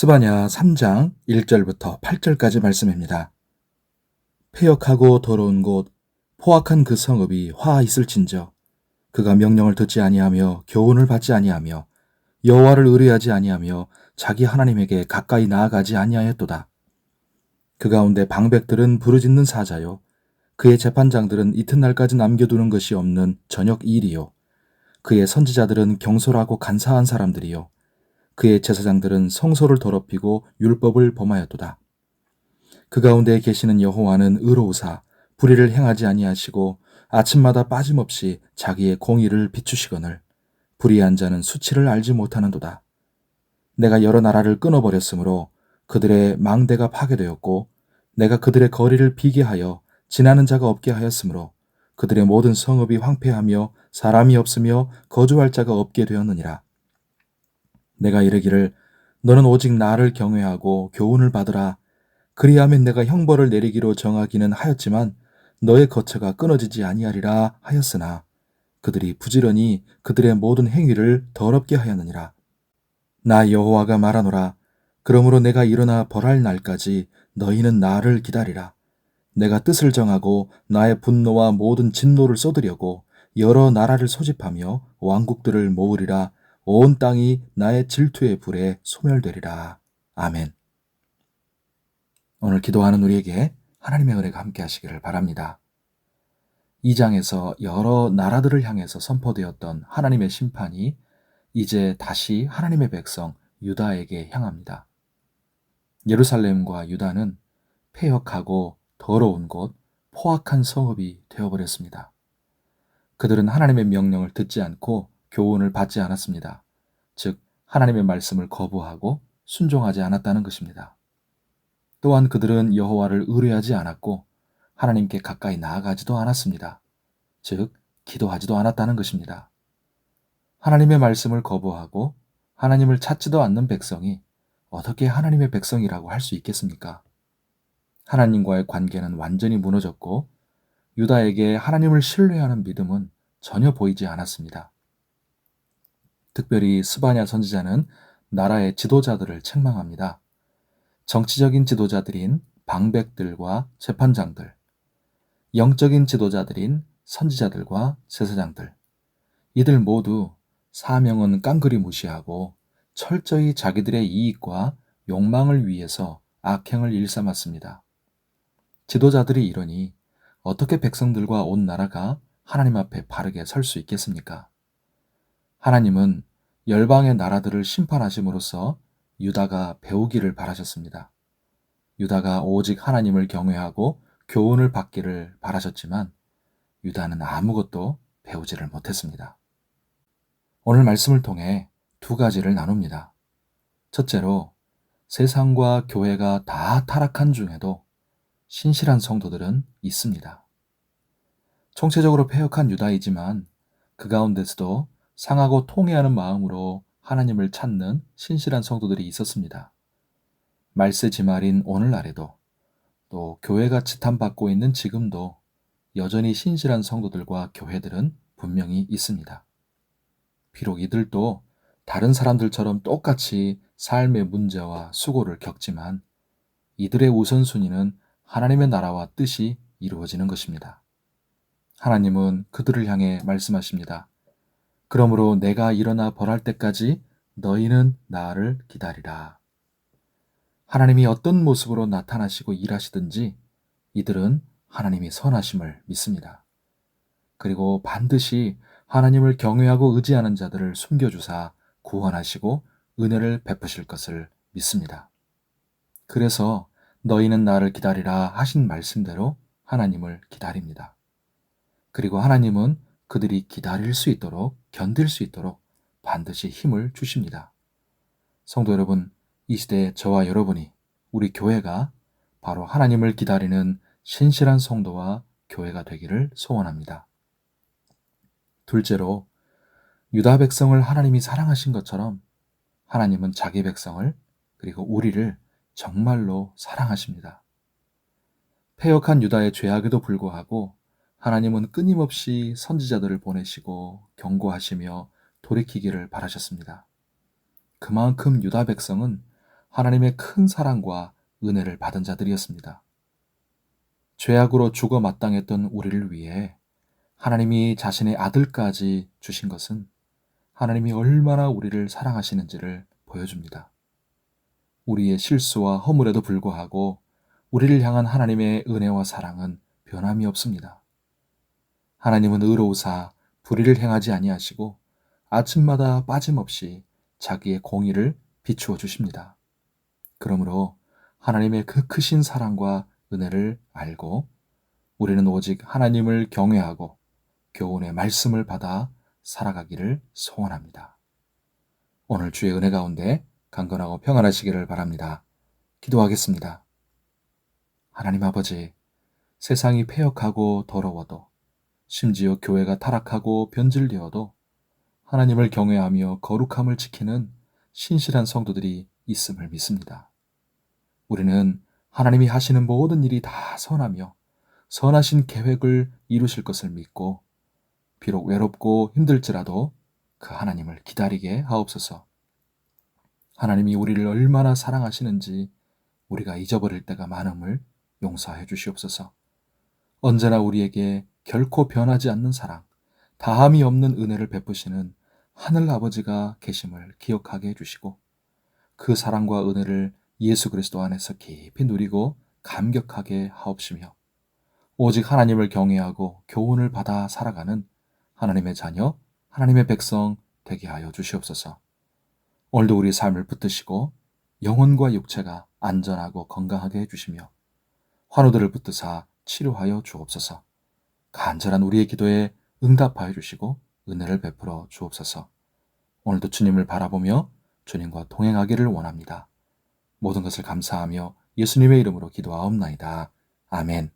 스바냐 3장 1절부터 8절까지 말씀입니다. 패역하고 더러운 곳 포악한 그 성읍이 화 있을진저 그가 명령을 듣지 아니하며 교훈을 받지 아니하며 여호와를 의뢰하지 아니하며 자기 하나님에게 가까이 나아가지 아니하였도다. 그 가운데 방백들은 부르짖는 사자요 그의 재판장들은 이튿날까지 남겨두는 것이 없는 저녁 일이요 그의 선지자들은 경솔하고 간사한 사람들이요 그의 제사장들은 성소를 더럽히고 율법을 범하였도다. 그 가운데 계시는 여호와는 의로우사 불의를 행하지 아니하시고 아침마다 빠짐없이 자기의 공의를 비추시거늘 불의한 자는 수치를 알지 못하는도다. 내가 여러 나라를 끊어버렸으므로 그들의 망대가 파괴되었고 내가 그들의 거리를 비게 하여 지나는 자가 없게 하였으므로 그들의 모든 성읍이 황폐하며 사람이 없으며 거주할 자가 없게 되었느니라. 내가 이르기를 너는 오직 나를 경외하고 교훈을 받으라. 그리하면 내가 형벌을 내리기로 정하기는 하였지만 너의 거처가 끊어지지 아니하리라 하였으나 그들이 부지런히 그들의 모든 행위를 더럽게 하였느니라. 나 여호와가 말하노라. 그러므로 내가 일어나 벌할 날까지 너희는 나를 기다리라. 내가 뜻을 정하고 나의 분노와 모든 진노를 쏟으려고 여러 나라를 소집하며 왕국들을 모으리라. 온 땅이 나의 질투의 불에 소멸되리라. 아멘. 오늘 기도하는 우리에게 하나님의 은혜가 함께 하시기를 바랍니다. 이 장에서 여러 나라들을 향해서 선포되었던 하나님의 심판이 이제 다시 하나님의 백성 유다에게 향합니다. 예루살렘과 유다는 패역하고 더러운 곳, 포악한 성읍이 되어버렸습니다. 그들은 하나님의 명령을 듣지 않고 교훈을 받지 않았습니다. 즉, 하나님의 말씀을 거부하고 순종하지 않았다는 것입니다. 또한 그들은 여호와를 의뢰하지 않았고 하나님께 가까이 나아가지도 않았습니다. 즉, 기도하지도 않았다는 것입니다. 하나님의 말씀을 거부하고 하나님을 찾지도 않는 백성이 어떻게 하나님의 백성이라고 할 수 있겠습니까? 하나님과의 관계는 완전히 무너졌고 유다에게 하나님을 신뢰하는 믿음은 전혀 보이지 않았습니다. 특별히 스바냐 선지자는 나라의 지도자들을 책망합니다. 정치적인 지도자들인 방백들과 재판장들, 영적인 지도자들인 선지자들과 제사장들, 이들 모두 사명은 깡그리 무시하고 철저히 자기들의 이익과 욕망을 위해서 악행을 일삼았습니다. 지도자들이 이러니 어떻게 백성들과 온 나라가 하나님 앞에 바르게 설 수 있겠습니까? 하나님은 열방의 나라들을 심판하심으로써 유다가 배우기를 바라셨습니다. 유다가 오직 하나님을 경외하고 교훈을 받기를 바라셨지만 유다는 아무것도 배우지를 못했습니다. 오늘 말씀을 통해 두 가지를 나눕니다. 첫째로 세상과 교회가 다 타락한 중에도 신실한 성도들은 있습니다. 총체적으로 패역한 유다이지만 그 가운데서도 상하고 통회하는 마음으로 하나님을 찾는 신실한 성도들이 있었습니다. 말세지말인 오늘날에도 또 교회가 지탄받고 있는 지금도 여전히 신실한 성도들과 교회들은 분명히 있습니다. 비록 이들도 다른 사람들처럼 똑같이 삶의 문제와 수고를 겪지만 이들의 우선순위는 하나님의 나라와 뜻이 이루어지는 것입니다. 하나님은 그들을 향해 말씀하십니다. 그러므로 내가 일어나 벌할 때까지 너희는 나를 기다리라. 하나님이 어떤 모습으로 나타나시고 일하시든지 이들은 하나님이 선하심을 믿습니다. 그리고 반드시 하나님을 경외하고 의지하는 자들을 숨겨주사 구원하시고 은혜를 베푸실 것을 믿습니다. 그래서 너희는 나를 기다리라 하신 말씀대로 하나님을 기다립니다. 그리고 하나님은 그들이 기다릴 수 있도록, 견딜 수 있도록 반드시 힘을 주십니다. 성도 여러분, 이 시대에 저와 여러분이, 우리 교회가 바로 하나님을 기다리는 신실한 성도와 교회가 되기를 소원합니다. 둘째로, 유다 백성을 하나님이 사랑하신 것처럼 하나님은 자기 백성을, 그리고 우리를 정말로 사랑하십니다. 패역한 유다의 죄악에도 불구하고 하나님은 끊임없이 선지자들을 보내시고 경고하시며 돌이키기를 바라셨습니다. 그만큼 유다 백성은 하나님의 큰 사랑과 은혜를 받은 자들이었습니다. 죄악으로 죽어 마땅했던 우리를 위해 하나님이 자신의 아들까지 주신 것은 하나님이 얼마나 우리를 사랑하시는지를 보여줍니다. 우리의 실수와 허물에도 불구하고 우리를 향한 하나님의 은혜와 사랑은 변함이 없습니다. 하나님은 의로우사 불의를 행하지 아니하시고 아침마다 빠짐없이 자기의 공의를 비추어 주십니다. 그러므로 하나님의 그 크신 사랑과 은혜를 알고 우리는 오직 하나님을 경외하고 교훈의 말씀을 받아 살아가기를 소원합니다. 오늘 주의 은혜 가운데 강건하고 평안하시기를 바랍니다. 기도하겠습니다. 하나님 아버지, 세상이 패역하고 더러워도 심지어 교회가 타락하고 변질되어도 하나님을 경외하며 거룩함을 지키는 신실한 성도들이 있음을 믿습니다. 우리는 하나님이 하시는 모든 일이 다 선하며 선하신 계획을 이루실 것을 믿고 비록 외롭고 힘들지라도 그 하나님을 기다리게 하옵소서. 하나님이 우리를 얼마나 사랑하시는지 우리가 잊어버릴 때가 많음을 용서해 주시옵소서. 언제나 우리에게 결코 변하지 않는 사랑, 다함이 없는 은혜를 베푸시는 하늘 아버지가 계심을 기억하게 해주시고 그 사랑과 은혜를 예수 그리스도 안에서 깊이 누리고 감격하게 하옵시며 오직 하나님을 경외하고 교훈을 받아 살아가는 하나님의 자녀, 하나님의 백성 되게 하여 주시옵소서. 오늘도 우리 삶을 붙드시고 영혼과 육체가 안전하고 건강하게 해주시며 환우들을 붙드사 치료하여 주옵소서. 간절한 우리의 기도에 응답하여 주시고 은혜를 베풀어 주옵소서. 오늘도 주님을 바라보며 주님과 동행하기를 원합니다. 모든 것을 감사하며 예수님의 이름으로 기도하옵나이다. 아멘.